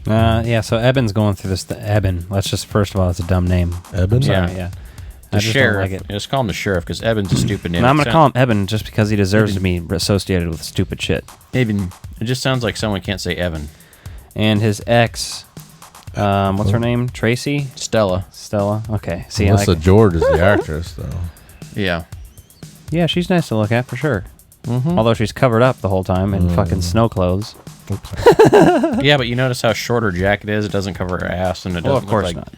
Yeah, so Eben's going through this. Eben, let's just, first of all, it's a dumb name. Eben? Sorry, yeah. The I just sheriff. don't like it. Just call him the sheriff because Eben's a stupid name. No, I'm going to call him Eben just because he deserves to be associated with stupid shit. Eben. It just sounds like someone can't say Evan. And his ex, what's her name? Tracy? Stella. Okay. See, Melissa George is the actress, though. Yeah. Yeah, she's nice to look at for sure. Although she's covered up the whole time in fucking snow clothes. Yeah, but you notice how short her jacket is? It doesn't cover her ass, and it doesn't Well, of course look like... not.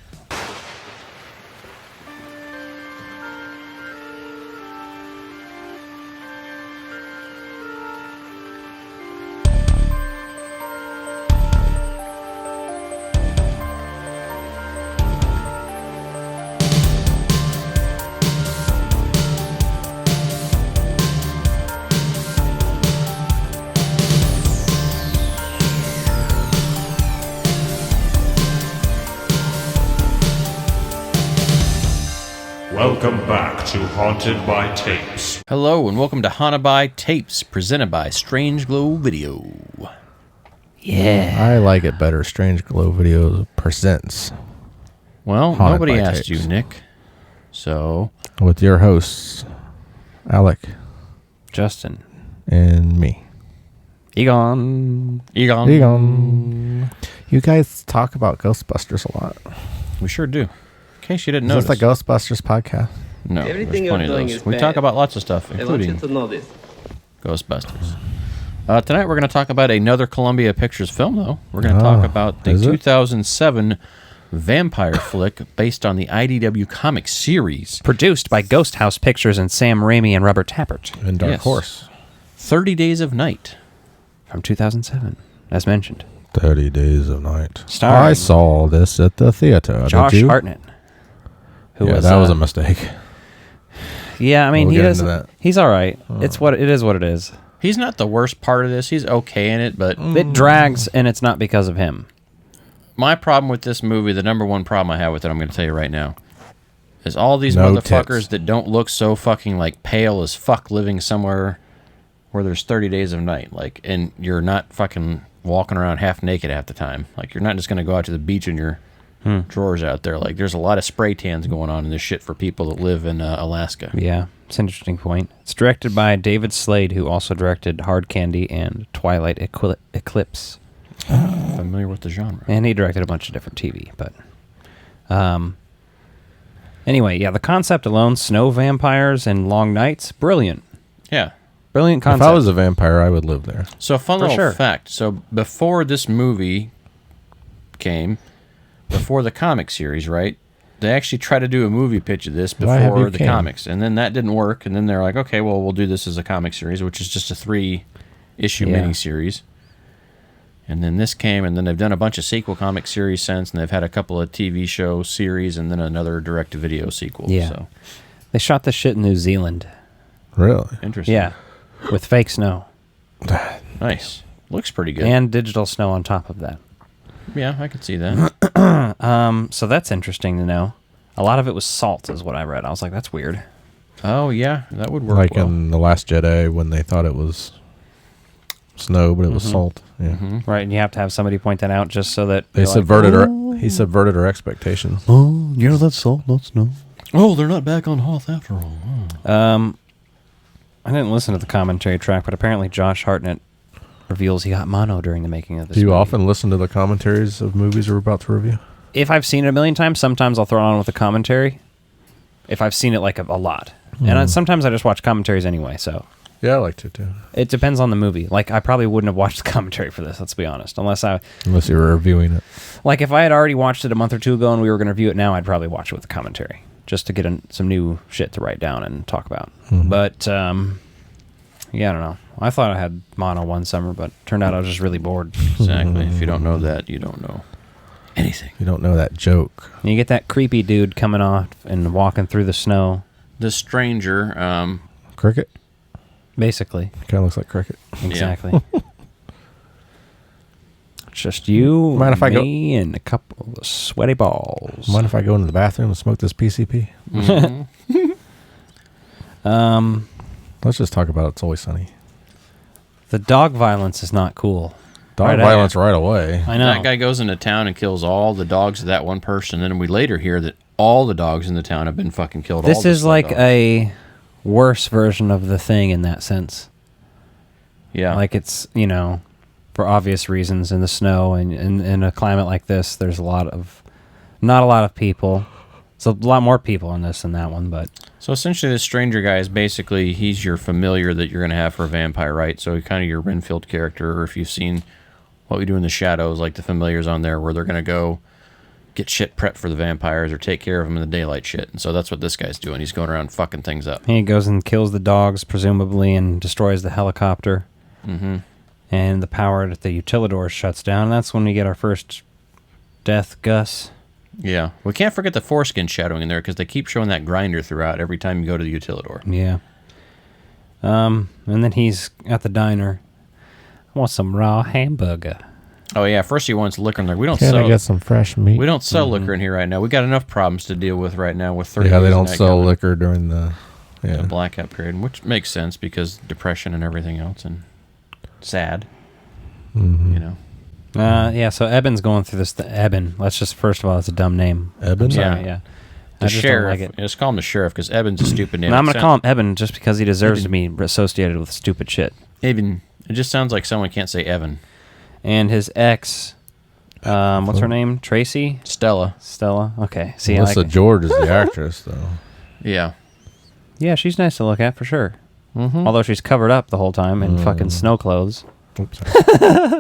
Welcome back to Haunted by Tapes. Hello, and welcome to Haunted by Tapes, presented by Strange Glow Video. Yeah. I like it better. Strange Glow Video presents Well, Haunted nobody by asked Tapes. you, Nick. So, with your hosts, Alec Justin. and me. Egon. Egon. You guys talk about Ghostbusters a lot. We sure do. In case you didn't Is notice. this the Ghostbusters podcast? No, Everything there's plenty you're of doing those. is We bad. talk about lots of stuff, I want you including to know this. Ghostbusters. Tonight we're going to talk about another Columbia Pictures film, though. We're going to talk about the is it? 2007 vampire flick based on the IDW comic series, Produced by Ghost House Pictures and Sam Raimi and Robert Tappert. And Dark Yes. Horse. 30 Days of Night. From 2007, as mentioned. 30 Days of Night. Starring I saw this at the theater. Josh Did you? Hartnett. Who Yeah, was, that was a mistake. Yeah, I mean, We'll he get does. into that. He's all right. It's what it is. What it is. He's not the worst part of this. He's okay in it, but It drags, and it's not because of him. my problem with this movie, the number one problem I have with it, I'm going to tell you right now, is all these No motherfuckers tits. that don't look so fucking like pale as fuck living somewhere where there's 30 days of night, like, and you're not fucking walking around half naked half the time. Like, you're not just going to go out to the beach in your drawers out there. Like, there's a lot of spray tans going on in this shit for people that live in Alaska. Yeah, it's an interesting point. It's directed by David Slade, who also directed Hard Candy and Twilight Eclipse. Familiar with the genre. And he directed a bunch of different TV, but anyway, yeah, the concept alone, snow vampires and long nights, brilliant. Yeah. Brilliant If concept. I was a vampire, I would live there. So, fun For little sure. fact. So, before this movie came, before the comic series, right? They actually tried to do a movie pitch of this Why have before you the came? comics, and then that didn't work. And then they're like, okay, well, we'll do this as a comic series, which is just a 3-issue Yeah. miniseries. And then this came, and then they've done a bunch of sequel comic series since, and they've had a couple of TV show series, and then another direct-to-video sequel. Yeah. So, They shot this shit in New Zealand. Really? interesting. Yeah, with fake snow Nice. Looks pretty good. and digital snow on top of that. yeah, I could see that. So that's interesting to know. A lot of it was salt, is what I read. I was like, that's weird. Oh, yeah, that would work Like well. in The Last Jedi when they thought it was snow, but it was salt. Yeah. Right, and you have to have somebody point that out just so that They you're like, subverted he subverted our expectations. oh, you know that's salt, that's snow. Oh, they're not back on Hoth after all. I didn't listen to the commentary track, but apparently Josh Hartnett reveals he got mono during the making of this Do you movie. often listen to the commentaries of movies we're about to review? If I've seen it a million times, sometimes I'll throw it on with the commentary. If I've seen it like a lot. And sometimes I just watch commentaries anyway, so Yeah, I like to too. it depends on the movie. Like, I probably wouldn't have watched the commentary for this, let's be honest. Unless Unless you were reviewing it. like, if I had already watched it a month or two ago and we were going to review it now, I'd probably watch it with the commentary. Just to get some new shit to write down and talk about. But, yeah, I don't know. I thought I had mono one summer, but turned out I was just really bored. Exactly. If you don't know that, you don't know anything. You don't know that joke. And you get that creepy dude coming off and walking through the snow, The stranger, Cricket? basically. Kind of looks like Cricket. Exactly. It's just you, Mind if I go- me, and a couple of sweaty balls. Mind if I go into the bathroom and smoke this PCP? Um, Let's just talk about It's Always Sunny. the dog violence is not cool. Dog Right violence right away. I know. That guy goes into town and kills all the dogs of that one person. And then we later hear that all the dogs in the town have been fucking killed. This all the is sled like dogs. a worse version of The Thing in that sense. Yeah. Like it's, for obvious reasons in the snow and in a climate like this, there's not a lot of people. It's a lot more people in this than that one, but So essentially, the stranger guy is basically, he's your familiar that you're going to have for a vampire, right? So kind of your Renfield character, or if you've seen What We Do in the Shadows, like the familiars on there, where they're going to go get shit prepped for the vampires or take care of them in the daylight shit. And so that's what this guy's doing. He's going around fucking things up. he goes and kills the dogs, presumably, and destroys the helicopter. Mm-hmm. And the power at the utilidor shuts down. And that's when we get our first death, Gus. Yeah. We can't forget the foreskin shadowing in there because they keep showing that grinder throughout every time you go to the utilidor. Yeah. And then he's at the diner. I want some raw hamburger. Oh, yeah. First he wants liquor. And like, we don't Can I sell... get some fresh meat? We don't sell liquor in here right now. We got enough problems to deal with right now with 30 Yeah, they days don't of that sell coming. liquor during the Blackout period, which makes sense because depression and everything else, and sad. You know. Yeah, so Eben's going through this. Eben, let's just, first of all, it's a dumb name. Eben? Sorry, Yeah. yeah. The I just don't sheriff. like it. Let's call him the sheriff because Eben's a stupid name. No, I'm It going to call him Eben just because he deserves to be associated with stupid shit. Eben. It just sounds like someone can't say Evan. And his ex, what's her name? Tracy? Stella. Stella? Okay. See, Melissa George is the actress, though. Yeah. yeah, she's nice to look at for sure. Mm-hmm. Although she's covered up the whole time in fucking snow clothes. Oops.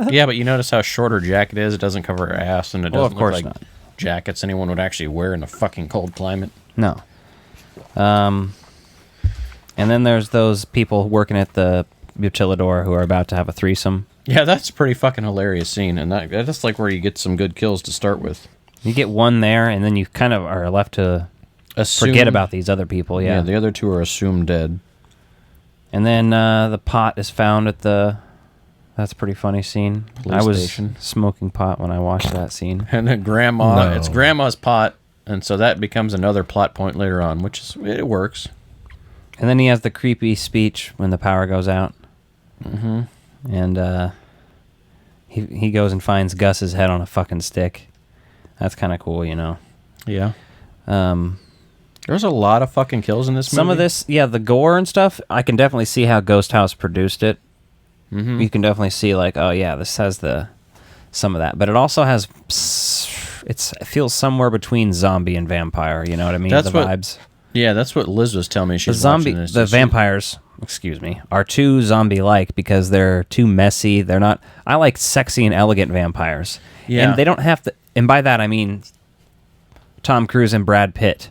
Yeah, but you notice how short her jacket is? It doesn't cover her ass, and it Well, doesn't of course look like not. jackets anyone would actually wear in a fucking cold climate. No. And then there's those people working at the utilidor who are about to have a threesome. Yeah, that's a pretty fucking hilarious scene, and that's like where you get some good kills to start with. You get one there, and then you kind of are left to forget about these other people. Yeah, the other two are assumed dead. And then the pot is found at the... That's a pretty funny scene. Police I was station. smoking pot when I watched that scene. And then grandma, No. it's grandma's pot, and so that becomes another plot point later on, which is, it works. And then he has the creepy speech when the power goes out. Mm-hmm. And he goes and finds Gus's head on a fucking stick. That's kind of cool, you know. Yeah. Um, There's a lot of fucking kills in this movie. some of this, yeah, the gore and stuff, I can definitely see how Ghost House produced it. Mm-hmm. You can definitely see, like, oh yeah, this has some of that, but it also has it feels somewhere between zombie and vampire. You know what I mean? That's the what- vibes. Yeah, that's what Liz was telling me. The She's zombie, watching this. the vampires, excuse me, are too zombie-like because they're too messy. They're not. I like sexy and elegant vampires. Yeah. And they don't have to. And by that I mean Tom Cruise and Brad Pitt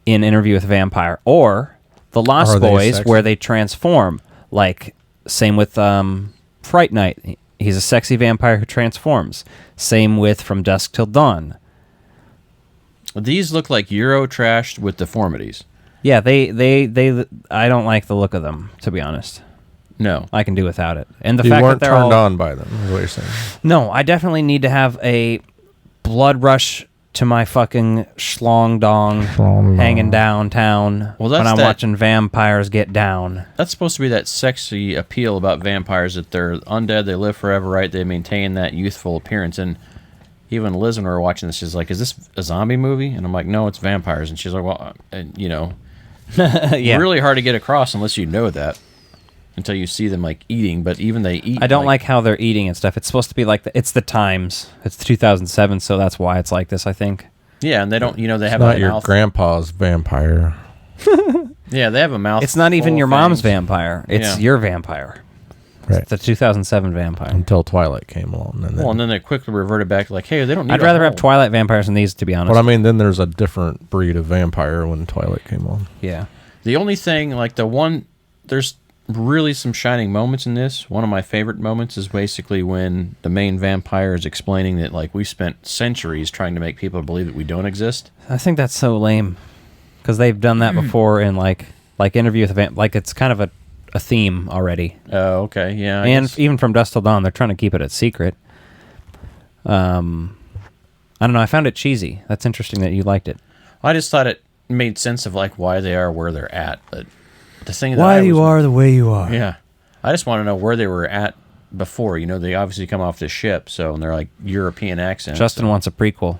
in Interview with a Vampire, or The Lost Are they Boys, sexy? where they transform. Like, same with Fright Night. He's a sexy vampire who transforms. Same with From Dusk Till Dawn. These look like Euro trashed with deformities. Yeah, they I don't like the look of them, to be honest. No. I can do without it. And the You fact weren't that they're turned all, on by them, is what you're saying. No, I definitely need to have a blood rush to my fucking schlong dong hanging downtown Well, that's when I'm that- watching vampires get down. That's supposed to be that sexy appeal about vampires, that they're undead, they live forever, right? They maintain that youthful appearance. And even Liz, when we were watching this, she's like, is this a zombie movie? And I'm like, no, it's vampires. And she's like, well, you know, Yeah. really hard to get across unless you know that until you see them like eating. But even they eat. I don't like how they're eating and stuff. It's supposed to be like it's the times. It's 2007, so that's why it's like this, I think. Yeah, and they don't, you know, they have Not a your mouth. grandpa's vampire. Yeah, they have a mouth. It's not even full your of mom's fangs. vampire. It's Yeah. your vampire. Right. It's the 2007 vampire. Until Twilight came along. And then, Well, and then they quickly reverted back like, hey, they don't need I'd a rather have hole. Twilight vampires than these, to be honest. but I mean, then there's a different breed of vampire when Twilight came on. Yeah. The only thing, like there's really some shining moments in this. One of my favorite moments is basically when the main vampire is explaining that, like, we spent centuries trying to make people believe that we don't exist. I think that's so lame because they've done that before in like Interview with a Vamp. Like it's kind of a theme already. Oh, okay, yeah. I And guess. even From Dusk Till Dawn, they're trying to keep it a secret. I don't know. I found it cheesy. That's interesting that you liked it. I just thought it made sense of like why they are where they're at. But the thing that I was, the way you are. yeah, I just want to know where they were at before. You know, they obviously come off the ship, so and they're like European accents. Justin wants a prequel.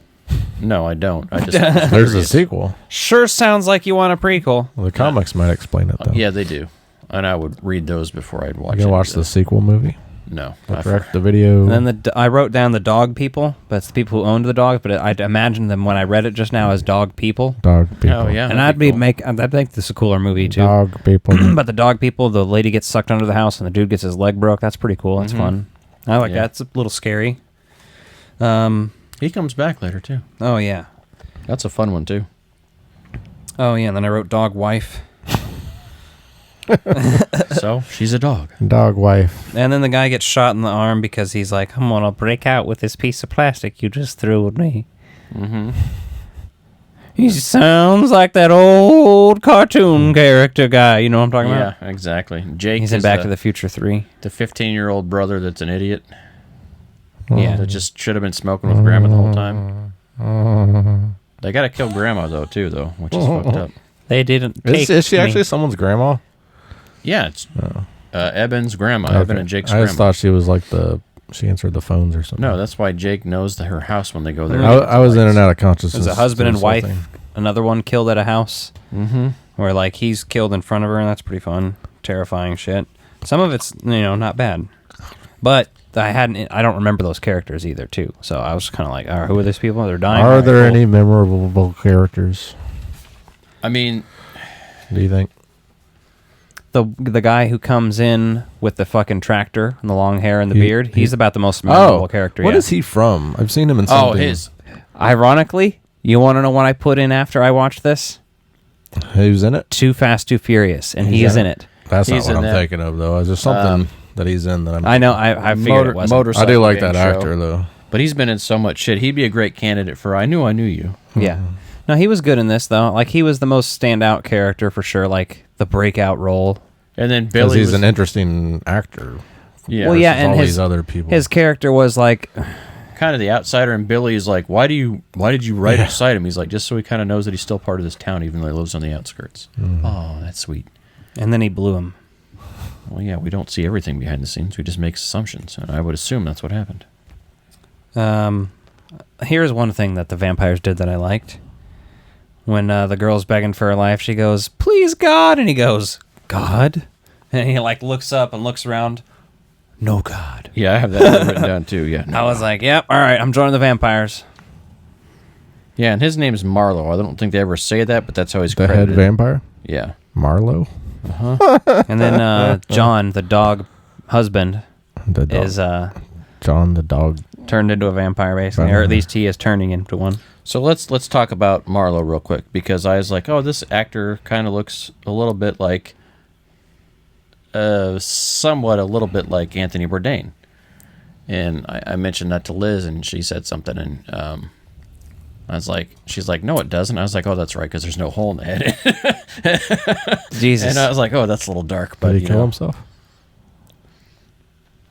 No, I don't. I just There's a sequel. Sure sounds like you want a prequel. Well, the comics might explain it though. Yeah, they do, and I would read those before I'd watch. You gonna watch the sequel movie? No, The direct the video. And then I wrote down the dog people, but it's the people who owned the dogs. But I'd imagine them when I read it just now as dog people. Dog people. Oh yeah, And that'd be cool. I'd think this is a cooler movie too. Dog people. But the dog people, the lady gets sucked under the house and the dude gets his leg broke. That's pretty cool. That's fun. I like Yeah. that. It's a little scary. He comes back later too. Oh yeah. That's a fun one too. Oh yeah. And then I wrote dog wife. So she's a dog. Dog wife. And then the guy gets shot in the arm because he's like, I'm gonna break out with this piece of plastic you just threw at me. Mm-hmm. He sounds like that old cartoon character guy. You know what I'm talking Yeah, about? exactly. Jake He's in is Back to the Future 3. the 15-year-old brother that's an idiot. Yeah. That just should have been smoking with grandma the whole time. They gotta kill grandma though, which is fucked up. They didn't take Is she me. actually someone's grandma? Yeah, it's Eben's grandma. Evan and Jake's I grandma. just thought she was like she answered the phones or something. No, that's why Jake knows her house when they go there. I was in and out of consciousness. There's a husband and this whole wife. thing. Another one killed at a house. Mm-hmm. Where like he's killed in front of her, and that's pretty fun. Terrifying shit. Some of it's not bad. But I don't remember those characters either too. So I was kind of like, all right, who are these people? They're dying. Are All right, there cool. any memorable characters? I mean, Do you think? The guy who comes in with the fucking tractor and the long hair and the beard, he's about the most memorable character. What yeah. is he from? I've seen him in something. Ironically, you want to know what I put in after I watched this? Who's in it? Too Fast, Too Furious, and he He's is in in it. That's He's not what in I'm that. thinking of though. Is there something that he's in that I'm? I know. I figured it wasn't. I do like gang that show. actor though. But he's been in so much shit. He'd be a great candidate for I Knew You. Yeah. No, he was good in this though. Like he was the most standout character for sure. Like the breakout role. And then Because Billy he's was, an interesting actor. yeah, Well, yeah, versus and all his these other people. his character was like, kind of the outsider, and Billy's like, why did you write beside him? He's like, just so he kind of knows that he's still part of this town, even though he lives on the outskirts. Oh, that's sweet. and then he blew him. Well, yeah, we don't see everything behind the scenes. We just make assumptions, and I would assume that's what happened. Here's one thing that the vampires did that I liked. When the girl's begging for her life, she goes, "Please God," and he goes, "God," and he like looks up and looks around. No God. Yeah, I have that written down too. Yeah, I was like, "Yep, all right, I'm joining the vampires." yeah, and his name's Marlowe. I don't think they ever say that, but that's how he's the head credited. vampire, Yeah, Marlowe. And then John, the dog husband, The dog. is John the dog. turned into a vampire basically, or at least he is turning into one. so let's talk about Marlowe real quick, because I was like, oh, this actor kind of looks a little bit like, somewhat a little bit like Anthony Bourdain. And I mentioned that to Liz, and she said something, and I was like, she's like, no, it doesn't. I was like, oh, that's right, because there's no hole in the head. Jesus. And I was like, oh, that's a little dark, but Did he you kill know, himself?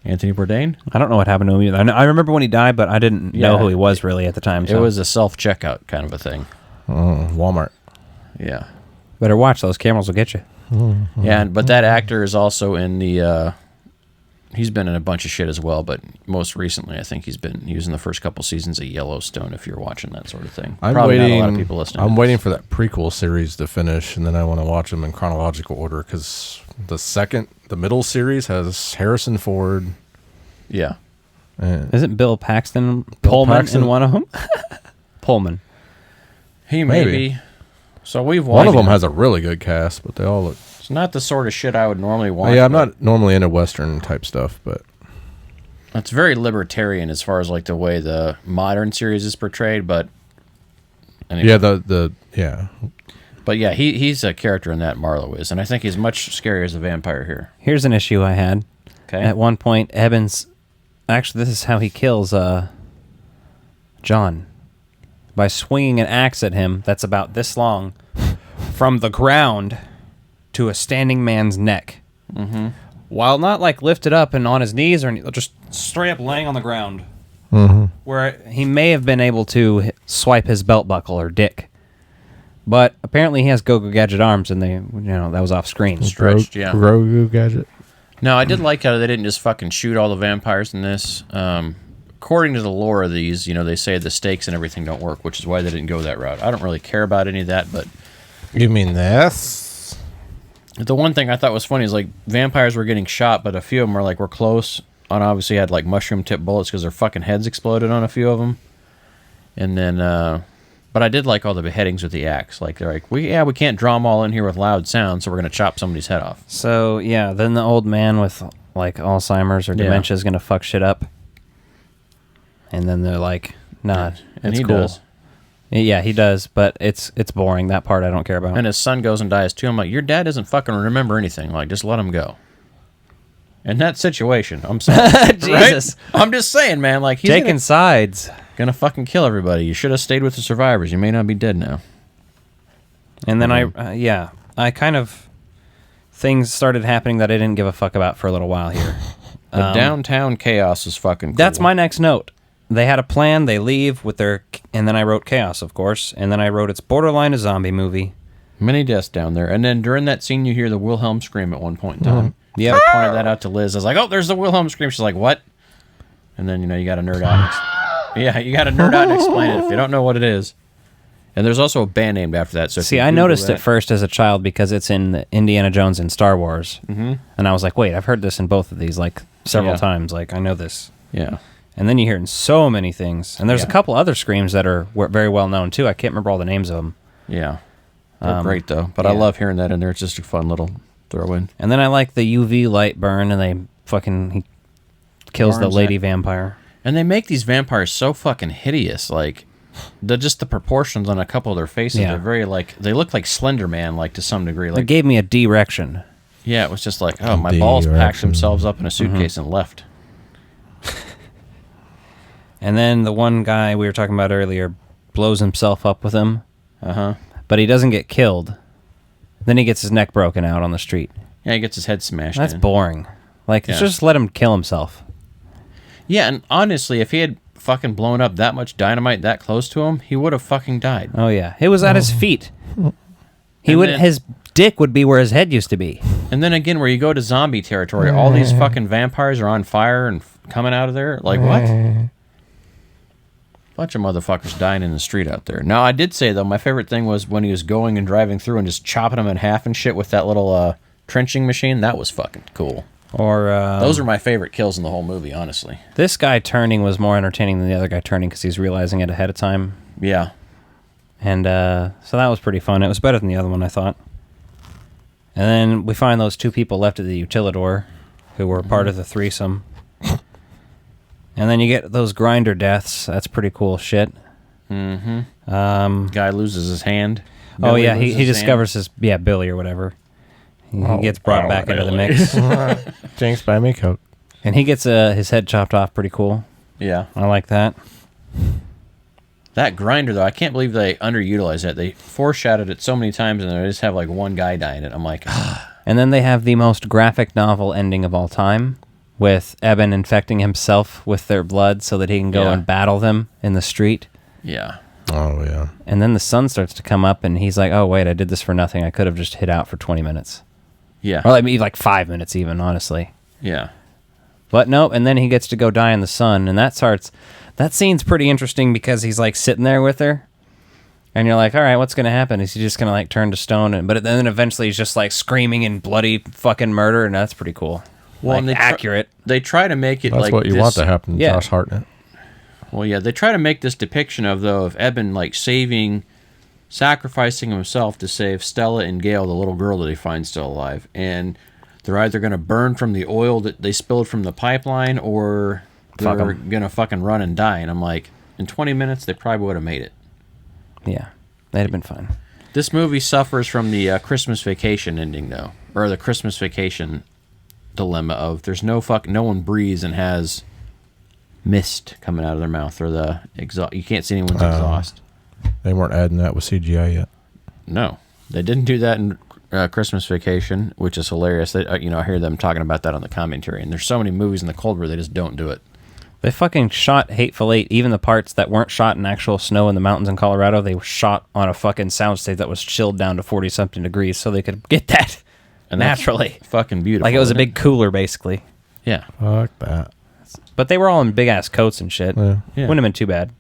Anthony Bourdain. I don't know what happened to him either. I remember when he died, but I didn't know Yeah. who he was really at the time. It So. was a self-checkout kind of a thing. Oh, Walmart. Yeah. Better watch, those cameras will get you. Yeah, but that actor is also in the. He's been in a bunch of shit as well, but most recently, I think he was in the first couple seasons of Yellowstone. If you're watching that sort of thing, I'm probably waiting. not a lot of people listening. I'm to waiting this. for that prequel series to finish, and then I want to watch them in chronological order because the middle series has Harrison Ford. Yeah, And Isn't Bill Pullman Paxton? in one of them? Pullman. he may Maybe. be. So we've one of watched. them has a really good cast, but they all look. It's not the sort of shit I would normally watch. Yeah, I'm but not normally into Western type stuff, but It's very libertarian as far as like the way the modern series is portrayed, but anyway. yeah, But yeah, he's a character in that, Marlowe is, and I think he's much scarier as a vampire here. Here's an issue I had. Okay. At one point, Evans... Actually, this is how he kills John. By swinging an axe at him that's about this long from the ground to a standing man's neck. Mm-hmm. While not like lifted up and on his knees or anything, just straight up laying on the ground. Mm-hmm. Where he may have been able to swipe his belt buckle or dick. But apparently he has Go-Go Gadget arms, and that was off screen. Stretched, yeah. Grogu gadget. No, I did like how they didn't just fucking shoot all the vampires in this. According to the lore of these, they say the stakes and everything don't work, which is why they didn't go that route. I don't really care about any of that, but You mean this? the one thing I thought was funny is like vampires were getting shot, but a few of them were close. And obviously had like mushroom tip bullets because their fucking heads exploded on a few of them. And then, but I did like all the beheadings with the axe. Like they're like, we can't draw them all in here with loud sounds, so we're gonna chop somebody's head off. So yeah, then the old man with like Alzheimer's or dementia is gonna fuck shit up. And then they're like, nah, And it's he cool. does. Yeah, he does, but it's boring. That part I don't care about. And his son goes and dies too. I'm like, your dad doesn't fucking remember anything. Like, just let him go. In that situation, I'm sorry. Jesus. Right? I'm just saying, man. Like, he's Taking sides. gonna fucking kill everybody. You should have stayed with the survivors. You may not be dead now. And then I kind of things started happening that I didn't give a fuck about for a little while here. The downtown chaos is fucking cool. That's my next note. They had a plan. They leave with their, and then I wrote chaos, of course, and then I wrote it's borderline a zombie movie. Many deaths down there. And then during that scene, you hear the Wilhelm scream at one point in time. Yep. I pointed that out to Liz. I was like, oh, there's the Wilhelm scream. She's like, what? And then, you got to nerd out. You got to nerd out and explain it if you don't know what it is. And there's also a band named after that. So See, I noticed it first as a child because it's in Indiana Jones and Star Wars. Mm-hmm. And I was like, wait, I've heard this in both of these like several times. Like, I know this. Yeah. And then you hear it in so many things. And there's a couple other screams that are very well known, too. I can't remember all the names of them. Yeah. They're great, though. But I love hearing that in there. It's just a fun little throw in. And then I like the UV light burn, and he kills the Burns lady that. vampire. And they make these vampires so fucking hideous. Like, just the proportions on a couple of their faces Yeah. are very, like, they look like Slender Man, like, to some degree. It Like, gave me a D-rection. yeah, it was just like, oh, my balls packed Direction. themselves up in a suitcase and left. And then the one guy we were talking about earlier blows himself up with him, Uh-huh. but he doesn't get killed. Then he gets his neck broken out on the street. Yeah, he gets his head smashed That's in. boring. Like, Yeah. just let him kill himself. Yeah, and honestly, if he had fucking blown up that much dynamite that close to him, he would have fucking died. Oh, yeah. It was at his feet. And then- His dick would be where his head used to be. And then again, where you go to zombie territory, all these fucking vampires are on fire and coming out of there. Like, what? Bunch of motherfuckers dying in the street out there. Now, I did say, though, my favorite thing was when he was going and driving through and just chopping them in half and shit with that little trenching machine. That was fucking cool. Or Those are my favorite kills in the whole movie, honestly. this guy turning was more entertaining than the other guy turning because he's realizing it ahead of time. Yeah. And so that was pretty fun. It was better than the other one, I thought. And then we find those two people left at the Utilidor who were part of the threesome. And then you get those grinder deaths. That's pretty cool shit. Guy loses his hand. Oh, Billy yeah, loses he his discovers his... Yeah, Billy or whatever. He gets brought back into the mix. Jinx, buy me a Coke. And he gets his head chopped off pretty cool. hand. Yeah. I like that. That grinder, though, I can't believe they underutilized it. They foreshadowed it so many times, and they just have like one guy die in it. I'm like, And then they have the most graphic novel ending of all time, with Eben infecting himself with their blood so that he can go Yeah. and battle them in the street. yeah. Oh, yeah. And then the sun starts to come up, and he's like, oh, wait, I did this for nothing. I could have just hid out for 20 minutes. Yeah. Or like 5 minutes even, honestly. Yeah. But nope, and then he gets to go die in the sun, and that scene's pretty interesting because he's like sitting there with her, and you're like, all right, what's gonna happen? Is he just gonna like turn to stone? But then eventually he's just like screaming in bloody fucking murder, and that's pretty cool. Well, Like, and accurate. They try to make it That's like what you this, want to happen to Yeah. Josh Hartnett. Well, yeah, they try to make this depiction of Eben like sacrificing himself to save Stella and Gail, the little girl that he finds still alive, and they're either going to burn from the oil that they spilled from the pipeline, or Fuck they're 'em. going to fucking run and die. And I'm like, in 20 minutes, they probably would have made it. Yeah, that'd have been fun. This movie suffers from the Christmas Vacation ending, though, or the Christmas Vacation dilemma of there's no one breathes and has mist coming out of their mouth, or the exhaust. You can't see anyone's exhaust. They weren't adding that with CGI yet. No, they didn't do that in Christmas Vacation, which is hilarious. They, I hear them talking about that on the commentary, and there's so many movies in the cold where they just don't do it. They fucking shot Hateful Eight, even the parts that weren't shot in actual snow in the mountains in Colorado, they were shot on a fucking soundstage that was chilled down to 40-something degrees so they could get that And that's naturally. fucking beautiful. Like it was a isn't big cooler, basically. Yeah. Fuck that. But they were all in big ass coats and shit. Yeah. Yeah. Wouldn't have been too bad.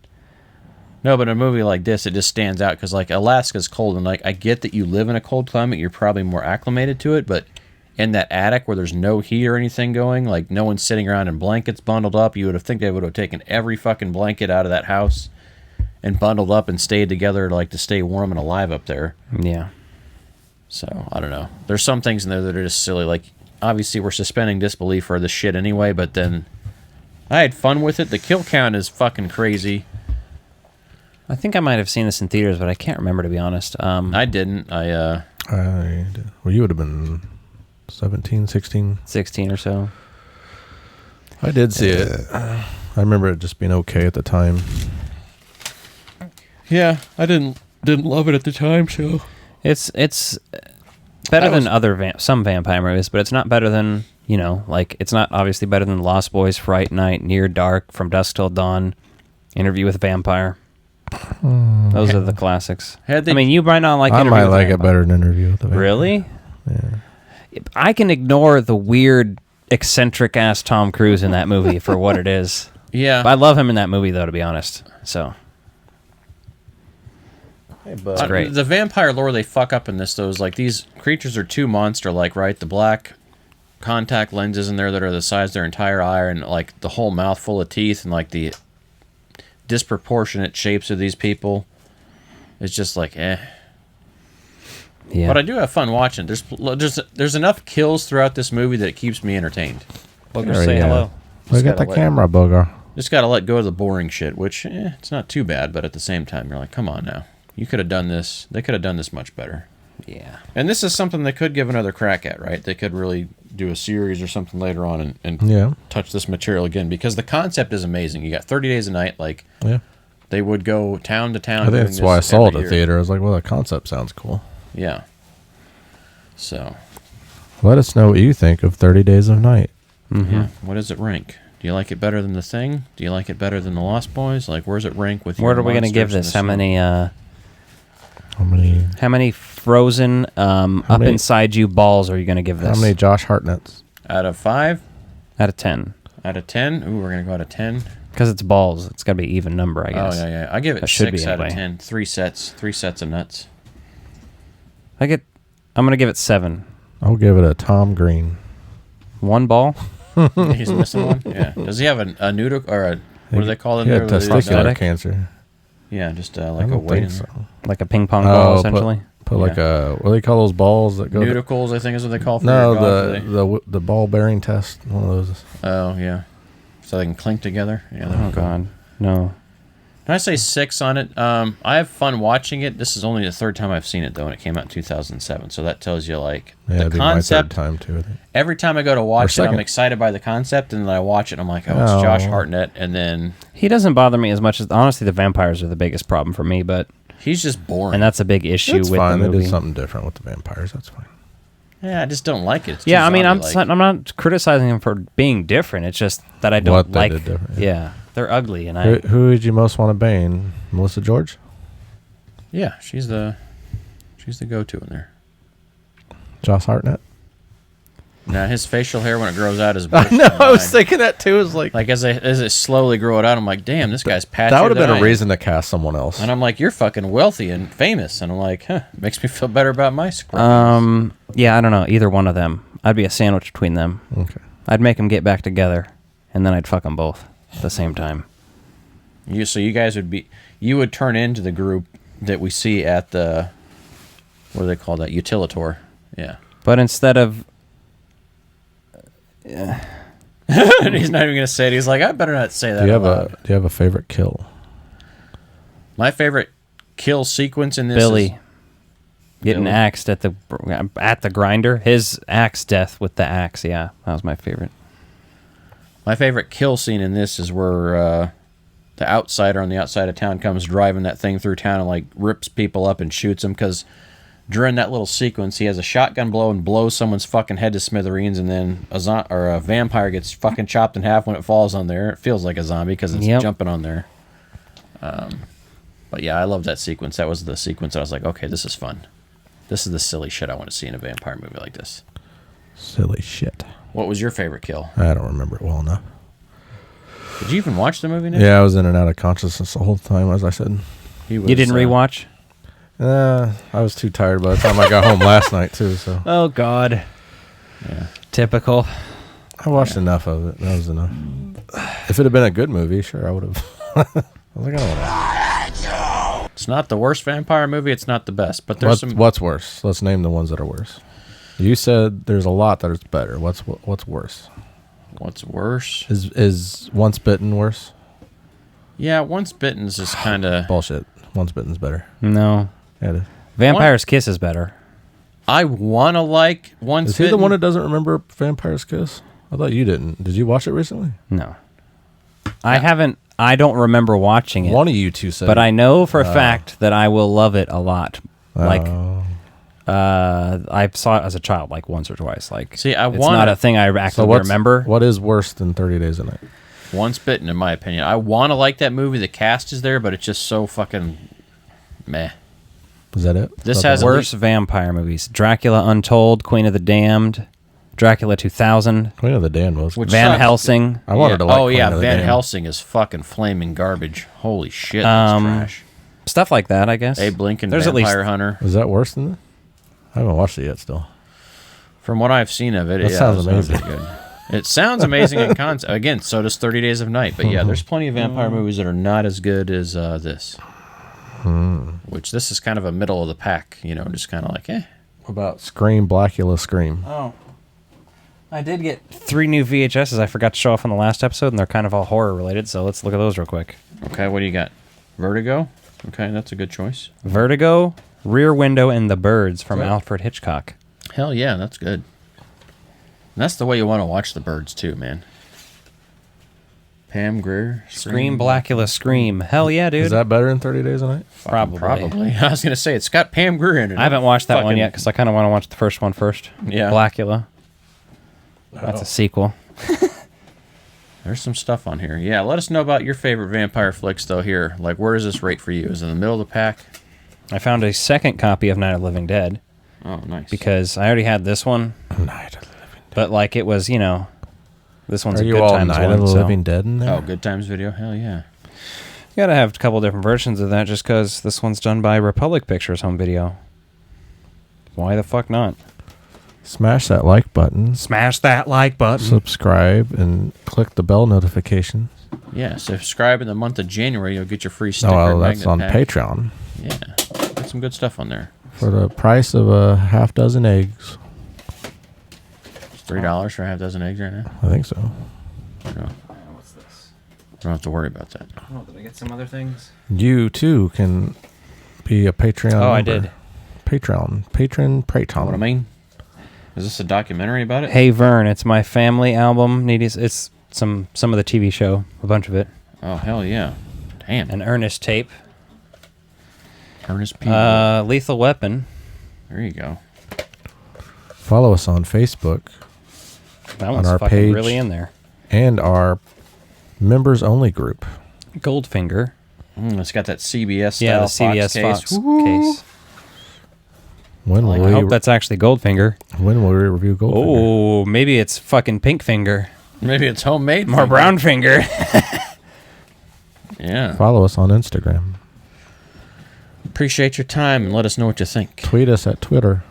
No, but in a movie like this, it just stands out because, like, Alaska's cold, and, like, I get that you live in a cold climate, you're probably more acclimated to it, but in that attic where there's no heat or anything going, like, no one's sitting around in blankets bundled up, you would have think they would have taken every fucking blanket out of that house and bundled up and stayed together, like, to stay warm and alive up there. Yeah. So, I don't know. There's some things in there that are just silly. Like, obviously, we're suspending disbelief for this shit anyway, but then I had fun with it. The kill count is fucking crazy. I think I might have seen this in theaters, but I can't remember, to be honest. I didn't. Well, you would have been 17, 16. 16 or so. I did see it. I remember it just being okay at the time. Yeah, I didn't love it at the time, so It's better than other some vampire movies, but it's not better than, you know, like, it's not obviously better than Lost Boys, Fright Night, Near Dark, From Dusk Till Dawn, Interview with a Vampire. Those are the classics. Had they- I mean, you might not like I Interview might with a like it Vampire. better than Interview with the Vampire. Really? Yeah. I can ignore the weird, eccentric ass Tom Cruise in that movie for what it is. yeah. I love him in that movie, though, to be honest. So, It's great. The vampire lore they fuck up in this, though, is like these creatures are too monster-like, right? The black contact lenses in there that are the size of their entire eye, and like the whole mouth full of teeth, and like the disproportionate shapes of these people. It's just like, eh. yeah. But I do have fun watching. There's enough kills throughout this movie that it keeps me entertained. Booger, There say you go. hello. Look at gotta the let- camera, booger. Just gotta let go of the boring shit, which it's not too bad, but at the same time, you're like, come on now. You could have done this. They could have done this much better. Yeah. And this is something they could give another crack at, right? They could really do a series or something later on and Yeah. touch this material again, because the concept is amazing. You got 30 Days a Night, like Yeah. they would go town to town. I think doing that's why I this saw it every at year. the theater. I was like, well, the concept sounds cool. Yeah. So, Let us know what you think of 30 Days of Night. yeah. What does it rank? Do you like it better than The Thing? Do you like it better than The Lost Boys? Like, where's it rank with What your are we going to give monsters this? in How the many, How many frozen, up many- inside you balls are you going to give this? how many Josh Hartnetts? Out of 5? Out of 10. Out of 10? Ooh, we're going to go out of 10. Because it's balls. It's got to be an even number, I Oh, guess. yeah. I give it That should 6 be out of anyway. 10. 3 sets of nuts. I'm going to give it 7. I'll give it a Tom Green. 1 ball? He's missing one? Yeah. Does he have a noodle, or a, what do they call it? He there? had Where they do testicular that? cancer. Yeah, just I like a don't weight think in so. there. Like a ping pong ball, Oh, essentially? Put like a, what do they call those balls that go? Nudicles, I think is what they call for No, your golf, do they? the ball bearing test. One of those. Oh, yeah. So they can clink together? Yeah. Oh, God. No. Can I say 6 on it? I have fun watching it. This is only the 3rd time I've seen it, though, and it came out in 2007. So that tells you, like, Yeah, the it'd be my third concept. time too. I think. Every time I go to watch it, I'm second. excited by the concept, and then I watch it, and I'm like, oh, it's Oh. Josh Hartnett, and then He doesn't bother me as much as, honestly, the vampires are the biggest problem for me, but, he's just boring. and that's a big issue It's with fine. the They movie. did something different with the vampires. That's fine. Yeah, I just don't like it. It's too Yeah, I mean, zombie-like. I'm not criticizing him for being different. It's just that I don't What they like. did different, yeah. Yeah, they're ugly, and Who would you most want to bane? Melissa George? Yeah, she's the go-to in there. Josh Hartnett? Now his facial hair when it grows out is. I bush know. and I was mine. thinking that too. Is like Like as it slowly grow it out, I'm like, damn, this guy's patchier that would have than been I a am. reason to cast someone else. And I'm like, you're fucking wealthy and famous, and I'm like, huh, makes me feel better about my scrubs. yeah, I don't know either one of them. I'd be a sandwich between them. Okay. I'd make them get back together, and then I'd fuck them both at the same time. You guys would turn into the group that we see at the, what do they call that? Utilitor. Yeah. But instead of And he's not even gonna say it. He's like, I better not say that. Do you out have loud. do you have a favorite kill? My favorite kill sequence in this Billy is getting Billy? axed at the grinder, his axe death with the axe. Yeah, that was my favorite. my favorite kill scene in this is where the outsider on the outside of town comes driving that thing through town and like rips people up and shoots them, because during that little sequence he has a shotgun blow and blows someone's fucking head to smithereens, and then a vampire gets fucking chopped in half when it falls on there. It feels like a zombie because it's Yep. jumping on there. But yeah, I love that sequence. That was the sequence I was like, okay, this is fun. This is the silly shit I want to see in a vampire movie like this. Silly shit. What was your favorite kill? I don't remember it well enough. Did you even watch the movie, Nick? Yeah, I was in and out of consciousness the whole time, as I said. He was, You didn't rewatch? I was too tired by the time I got home last night, too. So Oh, God. Yeah. Typical. I watched enough of it. That was enough. If it had been a good movie, sure, I would have. I was like, I don't know. It's not the worst vampire movie. It's not the best, but there's some. What's worse? Let's name the ones that are worse. You said there's a lot that is better. What's worse? What's worse? Is Once Bitten worse? Yeah, Once Bitten's just kind of. Bullshit. Once Bitten's better. No. Yeah, it is. Vampire's Kiss is better. I want to like Once Is he Bitten. the one that doesn't remember Vampire's Kiss? I thought you didn't. Did you watch it recently? No. I haven't. I don't remember watching it. One of you two said. But I know for a fact that I will love it a lot. Like, Oh. I saw it as a child, like once or twice. Like, See, I it's wanna- not a thing I actually remember. What is worse than 30 Days a Night? Once Bitten, in my opinion. I want to like that movie. The cast is there, but it's just so fucking meh. Is that it? This Is that has the a worst? Worst vampire movies: Dracula Untold, Queen of the Damned, Dracula 2000, Queen of the Damned was. Which Van sucks. Helsing. I wanted to like. Oh Queen yeah, of the Van Damned. Helsing is fucking flaming garbage. Holy shit, that's trash. Stuff like that, I guess. Abe Lincoln, There's Vampire at least Hunter. Is that worse than that? I haven't watched it yet. Still. From what I've seen of it, That yeah, sounds it amazing. pretty good. It sounds amazing in concept. Again, so does 30 Days of Night. But yeah, there's plenty of vampire movies that are not as good as this. Which this is kind of a middle of the pack, you know, just kind of like, eh. What about Scream, Blackula, Scream? Oh, I did get 3 new VHSs I forgot to show off on the last episode, and they're kind of all horror related. So let's look at those real quick. Okay, what do you got? Vertigo? Okay, that's a good choice. Vertigo, Rear Window, and The Birds from Alfred Hitchcock. Hell yeah, that's good. And that's the way you want to watch The Birds too, man. Pam Grier. Scream, Blackula, Scream. Hell yeah, dude. Is that better than 30 Days a Night? Probably. I was going to say, it's got Pam Grier in it. I haven't watched that one Fucking- yet because I kind of want to watch the first one first. Yeah. Blackula. That's a sequel. There's some stuff on here. Yeah, let us know about your favorite vampire flicks, though, here. Like, where does this rate for you? Is it in the middle of the pack? I found a second copy of Night of the Living Dead Oh, nice. because I already had this one, Night of the Living Dead. but like it was, you know, this one's Are a you good all times Night one. of the So Living Dead in there? Oh, Good Times Video? Hell yeah. you gotta have a couple different versions of that just because this one's done by Republic Pictures Home Video. Why the fuck not? Smash that like button, Smash that like button. subscribe, and click the bell notification. Yeah, subscribe in the month of January. You'll get your free sticker. Oh, well, and that's on magnet pack. Patreon Yeah, got some good stuff on there. for the price of a half dozen eggs. It's $3 for a half dozen eggs right now. I think so. No, What's this? don't have to worry about that. Oh, did I get some other things? You too can be a Patreon. Oh, I member. did. Patron, Know Patreon. what I mean? Is this a documentary about it? Hey Vern, it's my family album. It's some of the TV show, a bunch of it. Oh, hell yeah. Damn. An Ernest tape. Ernest P. Lethal Weapon. There you go. Follow us on Facebook That one's our fucking page. really in there. and our members only group. Goldfinger. It's got that CBS style Yeah, the CBS Fox Fox case. case. When will I hope that's actually Goldfinger. when will we review Goldfinger? Oh, maybe it's fucking Pink Finger. Maybe it's homemade. More brown finger. Yeah. Follow us on Instagram. Appreciate your time and let us know what you think. Tweet us at Twitter.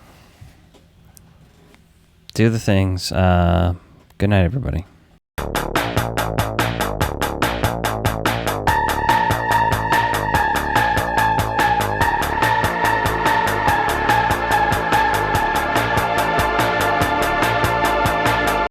Do the things. Good night, everybody.